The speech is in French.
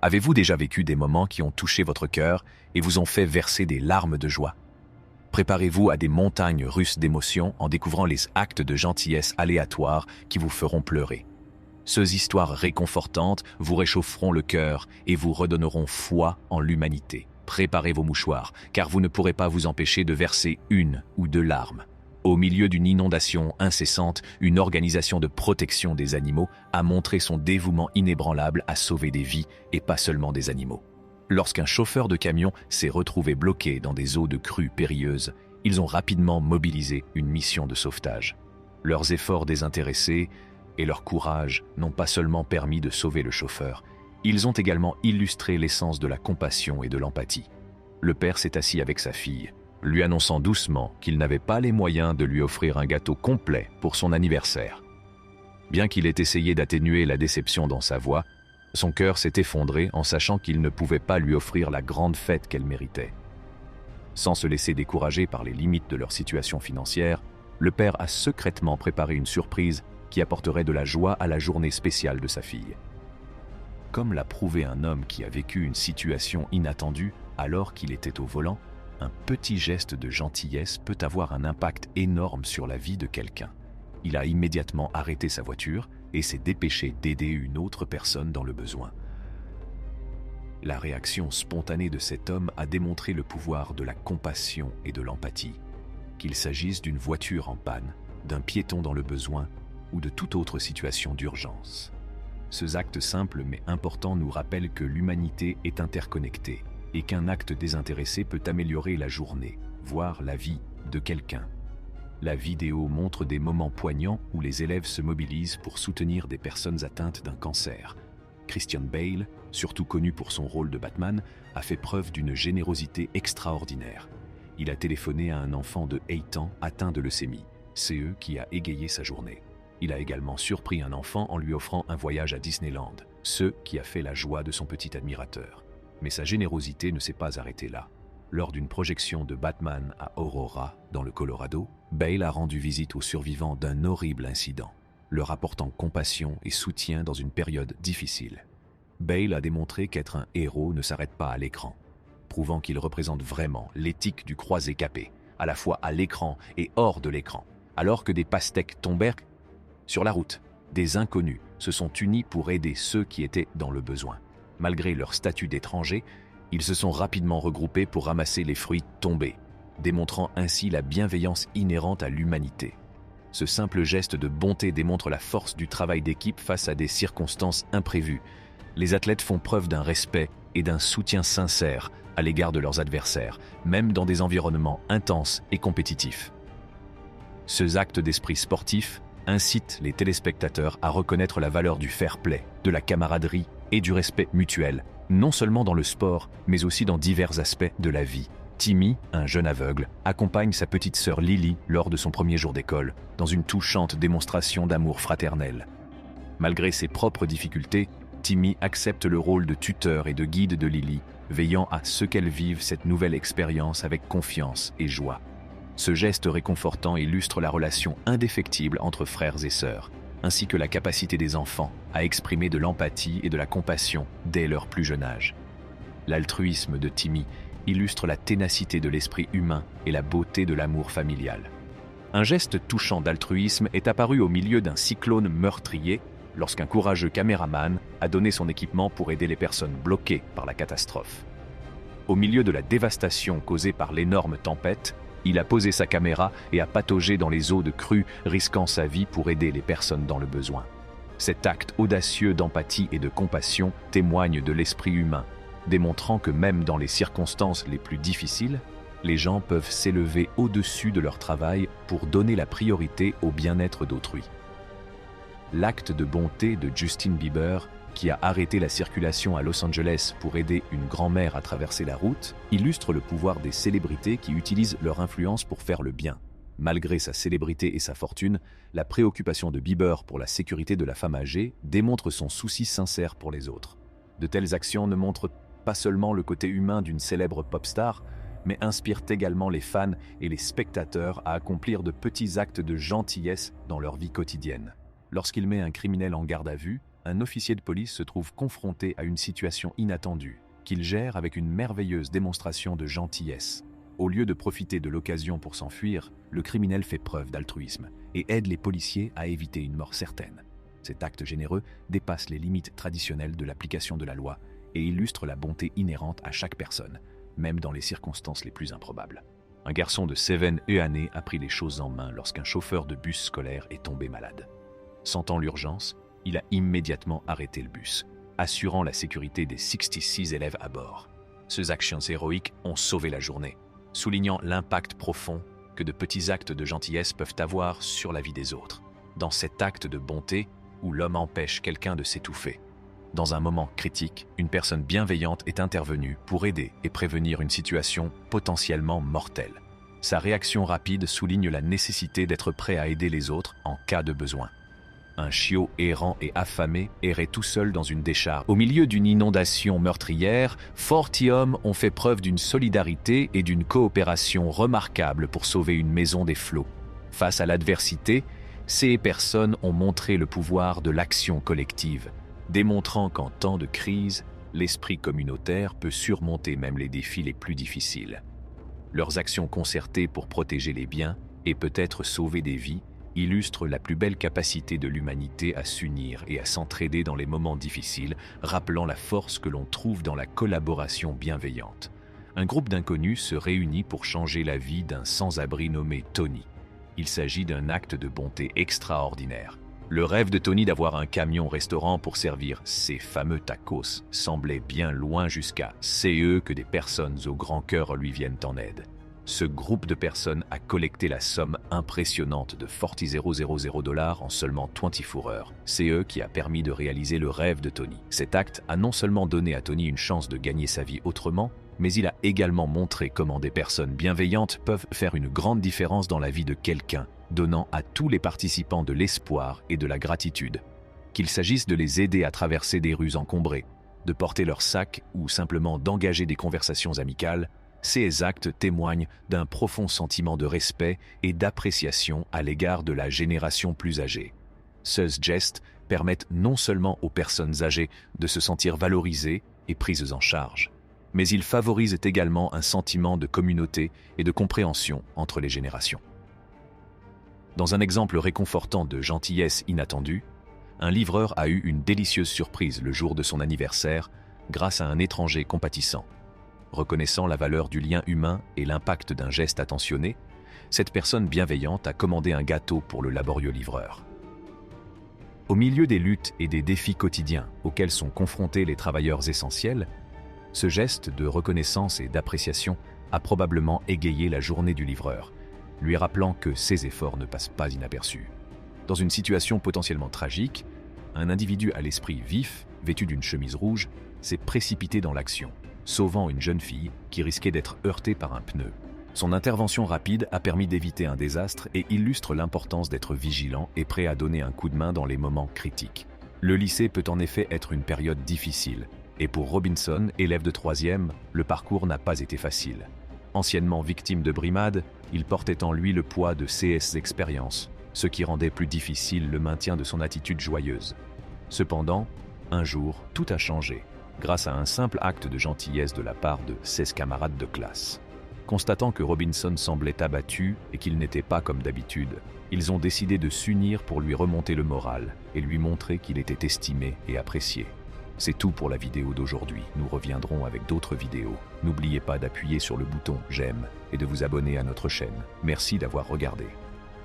Avez-vous déjà vécu des moments qui ont touché votre cœur et vous ont fait verser des larmes de joie? Préparez-vous à des montagnes russes d'émotions en découvrant les actes de gentillesse aléatoires qui vous feront pleurer. Ces histoires réconfortantes vous réchaufferont le cœur et vous redonneront foi en l'humanité. Préparez vos mouchoirs, car vous ne pourrez pas vous empêcher de verser une ou deux larmes. Au milieu d'une inondation incessante, une organisation de protection des animaux a montré son dévouement inébranlable à sauver des vies et pas seulement des animaux. Lorsqu'un chauffeur de camion s'est retrouvé bloqué dans des eaux de crue périlleuses, ils ont rapidement mobilisé une mission de sauvetage. Leurs efforts désintéressés et leur courage n'ont pas seulement permis de sauver le chauffeur, ils ont également illustré l'essence de la compassion et de l'empathie. Le père s'est assis avec sa fille, lui annonçant doucement qu'il n'avait pas les moyens de lui offrir un gâteau complet pour son anniversaire. Bien qu'il ait essayé d'atténuer la déception dans sa voix, son cœur s'est effondré en sachant qu'il ne pouvait pas lui offrir la grande fête qu'elle méritait. Sans se laisser décourager par les limites de leur situation financière, le père a secrètement préparé une surprise qui apporterait de la joie à la journée spéciale de sa fille. Comme l'a prouvé un homme qui a vécu une situation inattendue alors qu'il était au volant, un petit geste de gentillesse peut avoir un impact énorme sur la vie de quelqu'un. Il a immédiatement arrêté sa voiture et s'est dépêché d'aider une autre personne dans le besoin. La réaction spontanée de cet homme a démontré le pouvoir de la compassion et de l'empathie, qu'il s'agisse d'une voiture en panne, d'un piéton dans le besoin ou de toute autre situation d'urgence. Ces actes simples mais importants nous rappellent que l'humanité est interconnectée et qu'un acte désintéressé peut améliorer la journée, voire la vie de quelqu'un. La vidéo montre des moments poignants où les élèves se mobilisent pour soutenir des personnes atteintes d'un cancer. Christian Bale, surtout connu pour son rôle de Batman, a fait preuve d'une générosité extraordinaire. Il a téléphoné à un enfant de 8 ans atteint de leucémie, CE qui a égayé sa journée. Il a également surpris un enfant en lui offrant un voyage à Disneyland, ce qui a fait la joie de son petit admirateur. Mais sa générosité ne s'est pas arrêtée là. Lors d'une projection de Batman à Aurora, dans le Colorado, Bale a rendu visite aux survivants d'un horrible incident, leur apportant compassion et soutien dans une période difficile. Bale a démontré qu'être un héros ne s'arrête pas à l'écran, prouvant qu'il représente vraiment l'éthique du croisé capé, à la fois à l'écran et hors de l'écran. Alors que des pastèques tombèrent sur la route, des inconnus se sont unis pour aider ceux qui étaient dans le besoin. Malgré leur statut d'étrangers, ils se sont rapidement regroupés pour ramasser les fruits tombés, démontrant ainsi la bienveillance inhérente à l'humanité. Ce simple geste de bonté démontre la force du travail d'équipe face à des circonstances imprévues. Les athlètes font preuve d'un respect et d'un soutien sincère à l'égard de leurs adversaires, même dans des environnements intenses et compétitifs. Ces actes d'esprit sportif incitent les téléspectateurs à reconnaître la valeur du fair play, de la camaraderie et du respect mutuel, non seulement dans le sport, mais aussi dans divers aspects de la vie. Timmy, un jeune aveugle, accompagne sa petite sœur Lily lors de son premier jour d'école, dans une touchante démonstration d'amour fraternel. Malgré ses propres difficultés, Timmy accepte le rôle de tuteur et de guide de Lily, veillant à ce qu'elle vive cette nouvelle expérience avec confiance et joie. Ce geste réconfortant illustre la relation indéfectible entre frères et sœurs, ainsi que la capacité des enfants à exprimer de l'empathie et de la compassion dès leur plus jeune âge. L'altruisme de Timmy illustre la ténacité de l'esprit humain et la beauté de l'amour familial. Un geste touchant d'altruisme est apparu au milieu d'un cyclone meurtrier lorsqu'un courageux caméraman a donné son équipement pour aider les personnes bloquées par la catastrophe. Au milieu de la dévastation causée par l'énorme tempête, il a posé sa caméra et a pataugé dans les eaux de crue, risquant sa vie pour aider les personnes dans le besoin. Cet acte audacieux d'empathie et de compassion témoigne de l'esprit humain, démontrant que même dans les circonstances les plus difficiles, les gens peuvent s'élever au-dessus de leur travail pour donner la priorité au bien-être d'autrui. L'acte de bonté de Justin Bieber, qui a arrêté la circulation à Los Angeles pour aider une grand-mère à traverser la route, illustre le pouvoir des célébrités qui utilisent leur influence pour faire le bien. Malgré sa célébrité et sa fortune, la préoccupation de Bieber pour la sécurité de la femme âgée démontre son souci sincère pour les autres. De telles actions ne montrent pas seulement le côté humain d'une célèbre pop star, mais inspirent également les fans et les spectateurs à accomplir de petits actes de gentillesse dans leur vie quotidienne. Lorsqu'il met un criminel en garde à vue, un officier de police se trouve confronté à une situation inattendue, qu'il gère avec une merveilleuse démonstration de gentillesse. Au lieu de profiter de l'occasion pour s'enfuir, le criminel fait preuve d'altruisme et aide les policiers à éviter une mort certaine. Cet acte généreux dépasse les limites traditionnelles de l'application de la loi et illustre la bonté inhérente à chaque personne, même dans les circonstances les plus improbables. Un garçon de Seven année a pris les choses en main lorsqu'un chauffeur de bus scolaire est tombé malade. Sentant l'urgence, il a immédiatement arrêté le bus, assurant la sécurité des 66 élèves à bord. Ces actions héroïques ont sauvé la journée, soulignant l'impact profond que de petits actes de gentillesse peuvent avoir sur la vie des autres. Dans cet acte de bonté où l'homme empêche quelqu'un de s'étouffer. Dans un moment critique, une personne bienveillante est intervenue pour aider et prévenir une situation potentiellement mortelle. Sa réaction rapide souligne la nécessité d'être prêt à aider les autres en cas de besoin. Un chiot errant et affamé errait tout seul dans une décharge. Au milieu d'une inondation meurtrière, 40 hommes ont fait preuve d'une solidarité et d'une coopération remarquables pour sauver une maison des flots. Face à l'adversité, ces personnes ont montré le pouvoir de l'action collective, démontrant qu'en temps de crise, l'esprit communautaire peut surmonter même les défis les plus difficiles. Leurs actions concertées pour protéger les biens et peut-être sauver des vies illustrent la plus belle capacité de l'humanité à s'unir et à s'entraider dans les moments difficiles, rappelant la force que l'on trouve dans la collaboration bienveillante. Un groupe d'inconnus se réunit pour changer la vie d'un sans-abri nommé Tony. Il s'agit d'un acte de bonté extraordinaire. Le rêve de Tony d'avoir un camion-restaurant pour servir ses fameux tacos semblait bien loin jusqu'à ce que des personnes au grand cœur lui viennent en aide. Ce groupe de personnes a collecté la somme impressionnante de $40,000 en seulement 24 heures. C'est eux qui a permis de réaliser le rêve de Tony. Cet acte a non seulement donné à Tony une chance de gagner sa vie autrement, mais il a également montré comment des personnes bienveillantes peuvent faire une grande différence dans la vie de quelqu'un, donnant à tous les participants de l'espoir et de la gratitude. Qu'il s'agisse de les aider à traverser des rues encombrées, de porter leurs sacs ou simplement d'engager des conversations amicales, ces actes témoignent d'un profond sentiment de respect et d'appréciation à l'égard de la génération plus âgée. Ces gestes permettent non seulement aux personnes âgées de se sentir valorisées et prises en charge, mais ils favorisent également un sentiment de communauté et de compréhension entre les générations. Dans un exemple réconfortant de gentillesse inattendue, un livreur a eu une délicieuse surprise le jour de son anniversaire grâce à un étranger compatissant. Reconnaissant la valeur du lien humain et l'impact d'un geste attentionné, cette personne bienveillante a commandé un gâteau pour le laborieux livreur. Au milieu des luttes et des défis quotidiens auxquels sont confrontés les travailleurs essentiels, ce geste de reconnaissance et d'appréciation a probablement égayé la journée du livreur, lui rappelant que ses efforts ne passent pas inaperçus. Dans une situation potentiellement tragique, un individu à l'esprit vif, vêtu d'une chemise rouge, s'est précipité dans l'action, sauvant une jeune fille qui risquait d'être heurtée par un pneu. Son intervention rapide a permis d'éviter un désastre et illustre l'importance d'être vigilant et prêt à donner un coup de main dans les moments critiques. Le lycée peut en effet être une période difficile, et pour Robinson, élève de 3e, le parcours n'a pas été facile. Anciennement victime de brimades, il portait en lui le poids de ses expériences, ce qui rendait plus difficile le maintien de son attitude joyeuse. Cependant, un jour, tout a changé, grâce à un simple acte de gentillesse de la part de ses camarades de classe. Constatant que Robinson semblait abattu et qu'il n'était pas comme d'habitude, ils ont décidé de s'unir pour lui remonter le moral et lui montrer qu'il était estimé et apprécié. C'est tout pour la vidéo d'aujourd'hui. Nous reviendrons avec d'autres vidéos. N'oubliez pas d'appuyer sur le bouton j'aime et de vous abonner à notre chaîne. Merci d'avoir regardé.